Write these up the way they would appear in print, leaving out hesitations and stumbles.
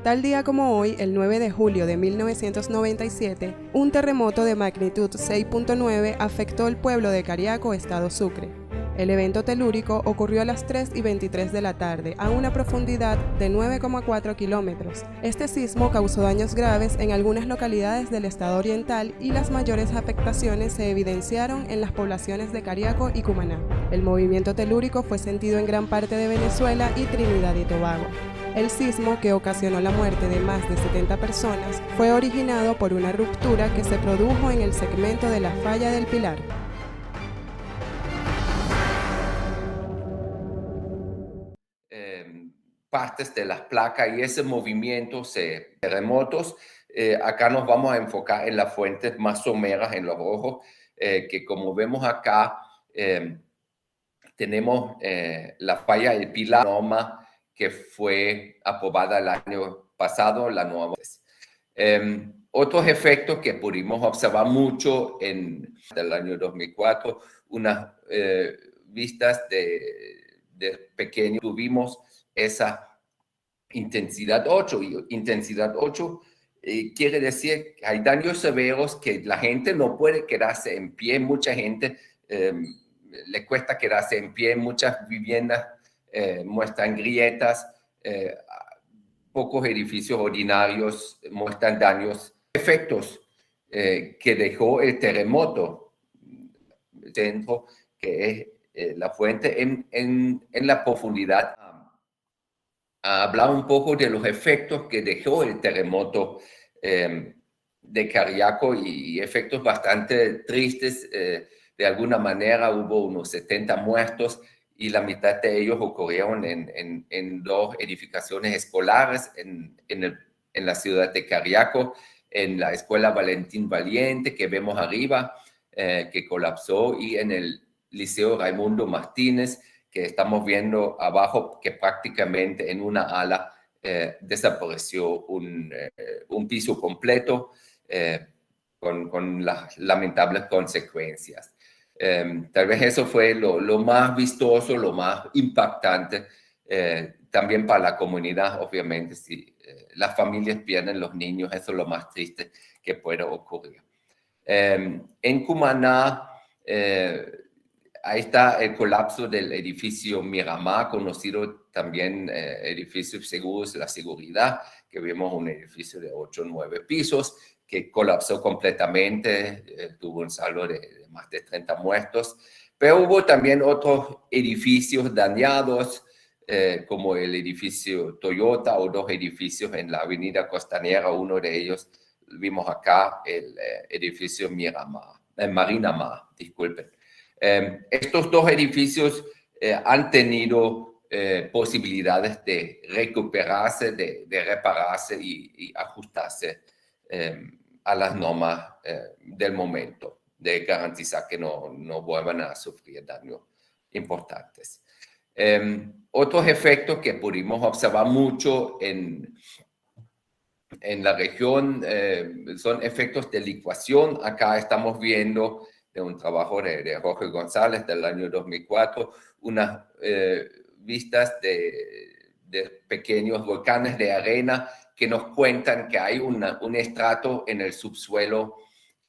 Tal día como hoy, el 9 de julio de 1997, un terremoto de magnitud 6.9 afectó el pueblo de Cariaco, estado Sucre. El evento telúrico ocurrió a las 3:23 de la tarde, a una profundidad de 9,4 kilómetros. Este sismo causó daños graves en algunas localidades del estado oriental y las mayores afectaciones se evidenciaron en las poblaciones de Cariaco y Cumaná. El movimiento telúrico fue sentido en gran parte de Venezuela y Trinidad y Tobago. El sismo, que ocasionó la muerte de más de 70 personas, fue originado por una ruptura que se produjo en el segmento de la falla del Pilar. Partes de las placas y ese movimiento de terremotos. Acá nos vamos a enfocar en las fuentes más someras en los ojos, que como vemos acá, tenemos la falla del Pilar, que fue aprobada el año pasado, la nueva. Otros efectos que pudimos observar mucho en el año 2004, unas vistas de pequeños, tuvimos esa intensidad 8. Y intensidad 8 quiere decir que hay daños severos que la gente no puede quedarse en pie. Mucha gente le cuesta quedarse en pie. Muchas viviendas muestran grietas. Pocos edificios ordinarios muestran daños. Efectos que dejó el terremoto dentro, que es la fuente en la profundidad. A hablar un poco de los efectos que dejó el terremoto de Cariaco y efectos bastante tristes. De alguna manera hubo unos 70 muertos y la mitad de ellos ocurrieron en dos edificaciones escolares en la ciudad de Cariaco, en la escuela Valentín Valiente que vemos arriba, que colapsó, y en el Liceo Raimundo Martínez, que estamos viendo abajo, que prácticamente en una ala desapareció un piso completo con las lamentables consecuencias. Tal vez eso fue lo más vistoso, lo más impactante, también para la comunidad, obviamente. Si las familias pierden los niños, eso es lo más triste que puede ocurrir. En Cumaná, ahí está el colapso del edificio Miramar, conocido también edificio Seguros de la Seguridad, que vimos un edificio de 8 o 9 pisos que colapsó completamente, tuvo un saldo de más de 30 muertos, pero hubo también otros edificios dañados, como el edificio Toyota o dos edificios en la avenida Costanera. Uno de ellos vimos acá, el edificio Marina Mar, disculpen. Estos dos edificios han tenido posibilidades de recuperarse, de repararse y ajustarse a las normas del momento, de garantizar que no vuelvan a sufrir daños importantes. Otros efectos que pudimos observar mucho en la región son efectos de licuación. Acá estamos viendo de un trabajo de Jorge González del año 2004, unas vistas de pequeños volcanes de arena que nos cuentan que hay un estrato en el subsuelo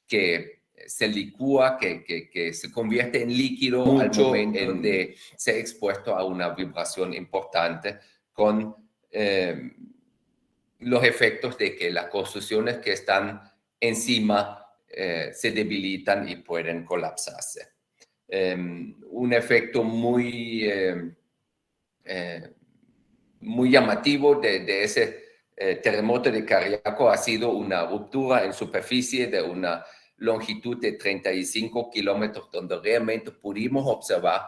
que se licúa, que se convierte en líquido al momento de ser expuesto a una vibración importante, con los efectos de que las construcciones que están encima se debilitan y pueden colapsarse. Un efecto muy llamativo de ese terremoto de Cariaco ha sido una ruptura en superficie de una longitud de 35 kilómetros, donde realmente pudimos observar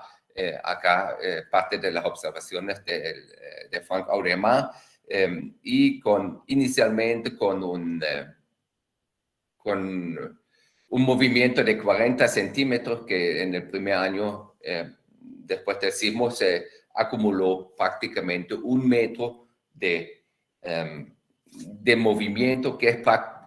acá parte de las observaciones de Frank Audemars, y inicialmente con un movimiento de 40 centímetros que en el primer año después del sismo se acumuló prácticamente 1 metro de movimiento, que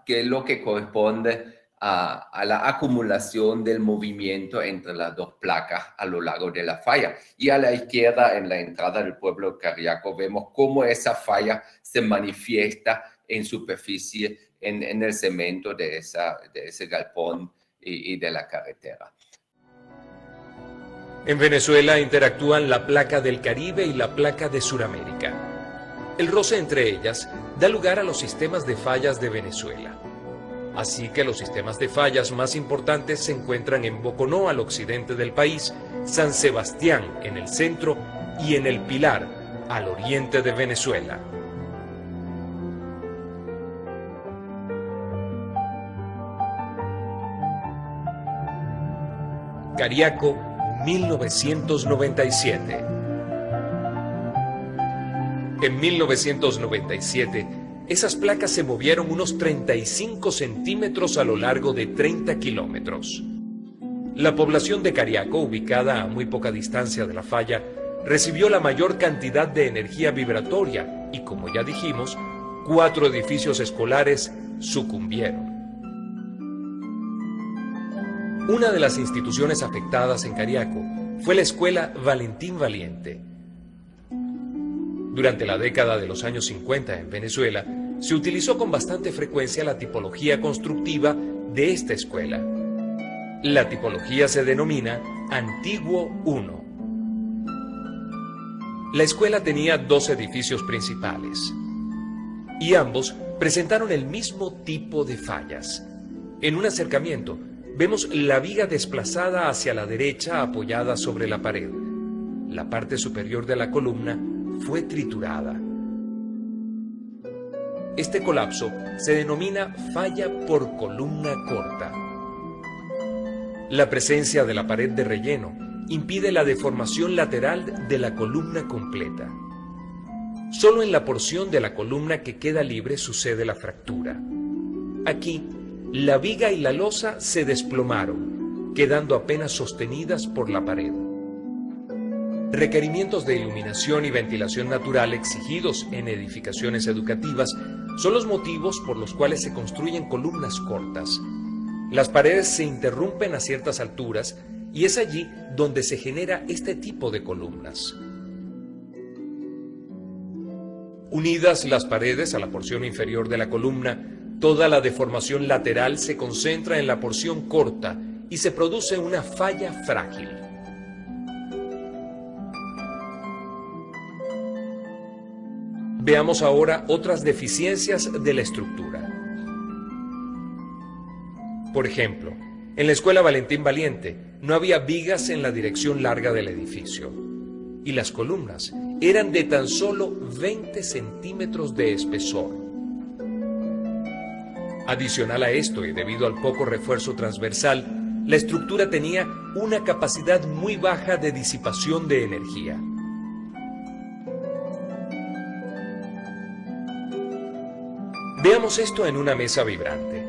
es lo que corresponde a la acumulación del movimiento entre las dos placas a lo largo de la falla. Y a la izquierda, en la entrada del pueblo de Cariaco, vemos cómo esa falla se manifiesta en superficie, en el cemento de ese galpón y de la carretera. En Venezuela interactúan la placa del Caribe y la placa de Sudamérica. El roce entre ellas da lugar a los sistemas de fallas de Venezuela. Así que los sistemas de fallas más importantes se encuentran en Boconó, al occidente del país, San Sebastián, en el centro, y en El Pilar, al oriente de Venezuela. Cariaco, 1997. En 1997, esas placas se movieron unos 35 centímetros a lo largo de 30 kilómetros. La población de Cariaco, ubicada a muy poca distancia de la falla, recibió la mayor cantidad de energía vibratoria y, como ya dijimos, 4 edificios escolares sucumbieron. Una de las instituciones afectadas en Cariaco fue la escuela Valentín Valiente. Durante la década de los años 50 en Venezuela, se utilizó con bastante frecuencia la tipología constructiva de esta escuela. La tipología se denomina Antiguo 1. La escuela tenía 2 edificios principales y ambos presentaron el mismo tipo de fallas. En un acercamiento, vemos la viga desplazada hacia la derecha apoyada sobre la pared. La parte superior de la columna fue triturada. Este colapso se denomina falla por columna corta. La presencia de la pared de relleno impide la deformación lateral de la columna completa. Solo en la porción de la columna que queda libre sucede la fractura. Aquí, la viga y la losa se desplomaron, quedando apenas sostenidas por la pared. Requerimientos de iluminación y ventilación natural exigidos en edificaciones educativas son los motivos por los cuales se construyen columnas cortas. Las paredes se interrumpen a ciertas alturas y es allí donde se genera este tipo de columnas. Unidas las paredes a la porción inferior de la columna, toda la deformación lateral se concentra en la porción corta y se produce una falla frágil. Veamos ahora otras deficiencias de la estructura. Por ejemplo, en la escuela Valentín Valiente no había vigas en la dirección larga del edificio y las columnas eran de tan solo 20 centímetros de espesor. Adicional a esto, y debido al poco refuerzo transversal, la estructura tenía una capacidad muy baja de disipación de energía. Veamos esto en una mesa vibrante.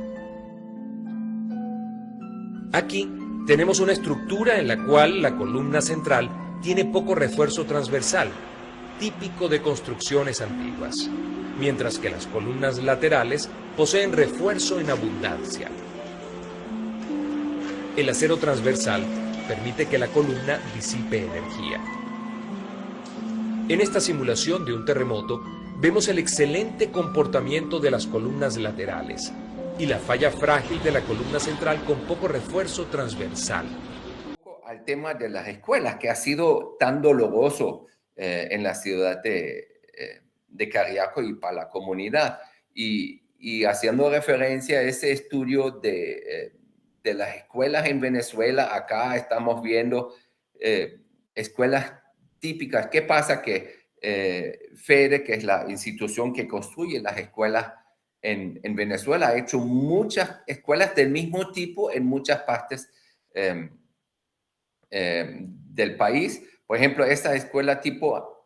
Aquí tenemos una estructura en la cual la columna central tiene poco refuerzo transversal, típico de construcciones antiguas, mientras que las columnas laterales poseen refuerzo en abundancia. El acero transversal permite que la columna disipe energía. En esta simulación de un terremoto, vemos el excelente comportamiento de las columnas laterales y la falla frágil de la columna central con poco refuerzo transversal. Al tema de las escuelas, que ha sido tan doloroso en la ciudad de Cariaco y para la comunidad, y haciendo referencia a ese estudio de las escuelas en Venezuela. Acá estamos viendo escuelas típicas. ¿Qué pasa? Que FEDE, que es la institución que construye las escuelas en Venezuela, ha hecho muchas escuelas del mismo tipo en muchas partes del país. Por ejemplo, esta escuela tipo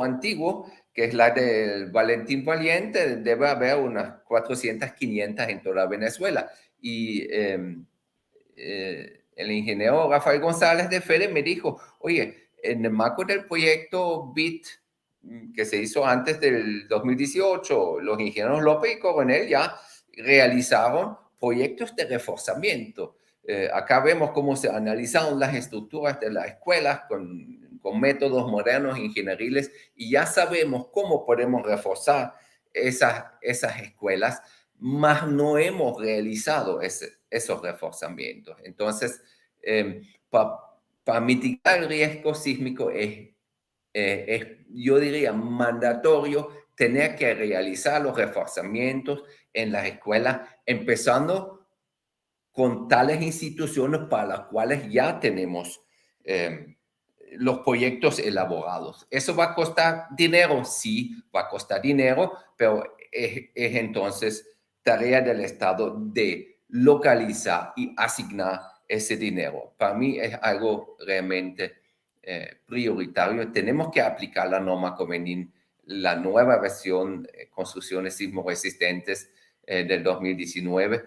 antiguo, que es la del Valentín Valiente, debe haber unas 400, 500 en toda Venezuela. Y el ingeniero Rafael González de FEDE me dijo, oye, en el marco del proyecto BIT, que se hizo antes del 2018, los ingenieros López y Coronel ya realizaron proyectos de reforzamiento. Acá vemos cómo se analizaron las estructuras de las escuelas con métodos modernos ingenieriles y ya sabemos cómo podemos reforzar esas escuelas, mas no hemos realizado esos reforzamientos. Entonces, para mitigar el riesgo sísmico es, yo diría, mandatorio tener que realizar los reforzamientos en las escuelas, empezando con tales instituciones para las cuales ya tenemos los proyectos elaborados. ¿Eso va a costar dinero? Sí, va a costar dinero, pero es entonces tarea del Estado de localizar y asignar ese dinero. Para mí es algo realmente prioritario. Tenemos que aplicar la norma Comenin, la nueva versión construcciones sismoresistentes del 2019.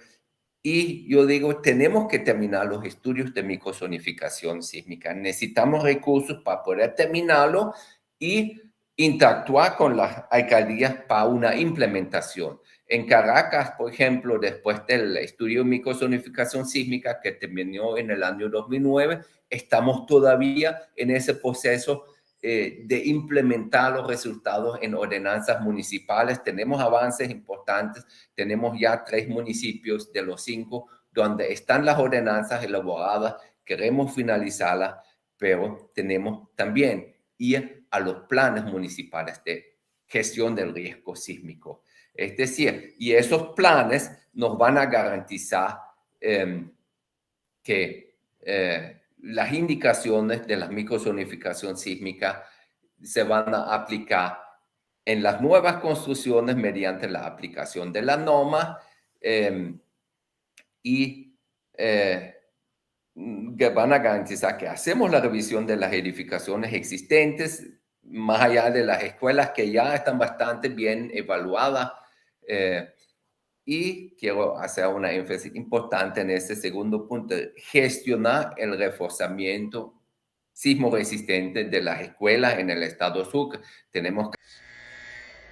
Y yo digo, tenemos que terminar los estudios de microzonificación sísmica. Necesitamos recursos para poder terminarlo y interactuar con las alcaldías para una implementación. En Caracas, por ejemplo, después del estudio de microzonificación sísmica que terminó en el año 2009, estamos todavía en ese proceso de implementar los resultados en ordenanzas municipales. Tenemos avances importantes, tenemos ya 3 municipios de los 5 donde están las ordenanzas elaboradas, queremos finalizarlas, pero tenemos también ir a los planes municipales de gestión del riesgo sísmico. Es decir, y esos planes nos van a garantizar que las indicaciones de la microzonificación sísmica se van a aplicar en las nuevas construcciones mediante la aplicación de la norma y que van a garantizar que hacemos la revisión de las edificaciones existentes, más allá de las escuelas que ya están bastante bien evaluadas. Y quiero hacer una énfasis importante en este segundo punto, gestionar el reforzamiento sismoresistente de las escuelas en el estado Sucre.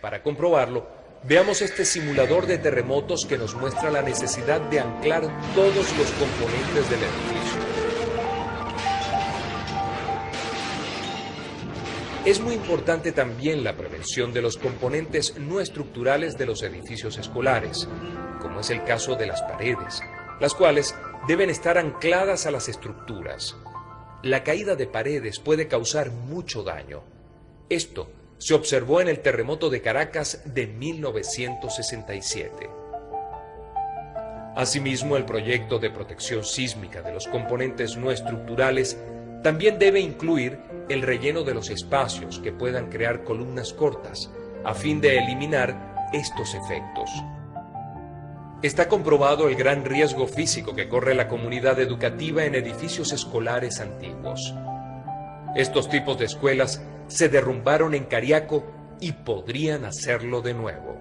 Para comprobarlo, veamos este simulador de terremotos que nos muestra la necesidad de anclar todos los componentes del edificio. Es muy importante también la prevención de los componentes no estructurales de los edificios escolares, como es el caso de las paredes, las cuales deben estar ancladas a las estructuras. La caída de paredes puede causar mucho daño. Esto se observó en el terremoto de Caracas de 1967. Asimismo, el proyecto de protección sísmica de los componentes no estructurales también debe incluir el relleno de los espacios que puedan crear columnas cortas, a fin de eliminar estos efectos. Está comprobado el gran riesgo físico que corre la comunidad educativa en edificios escolares antiguos. Estos tipos de escuelas se derrumbaron en Cariaco y podrían hacerlo de nuevo.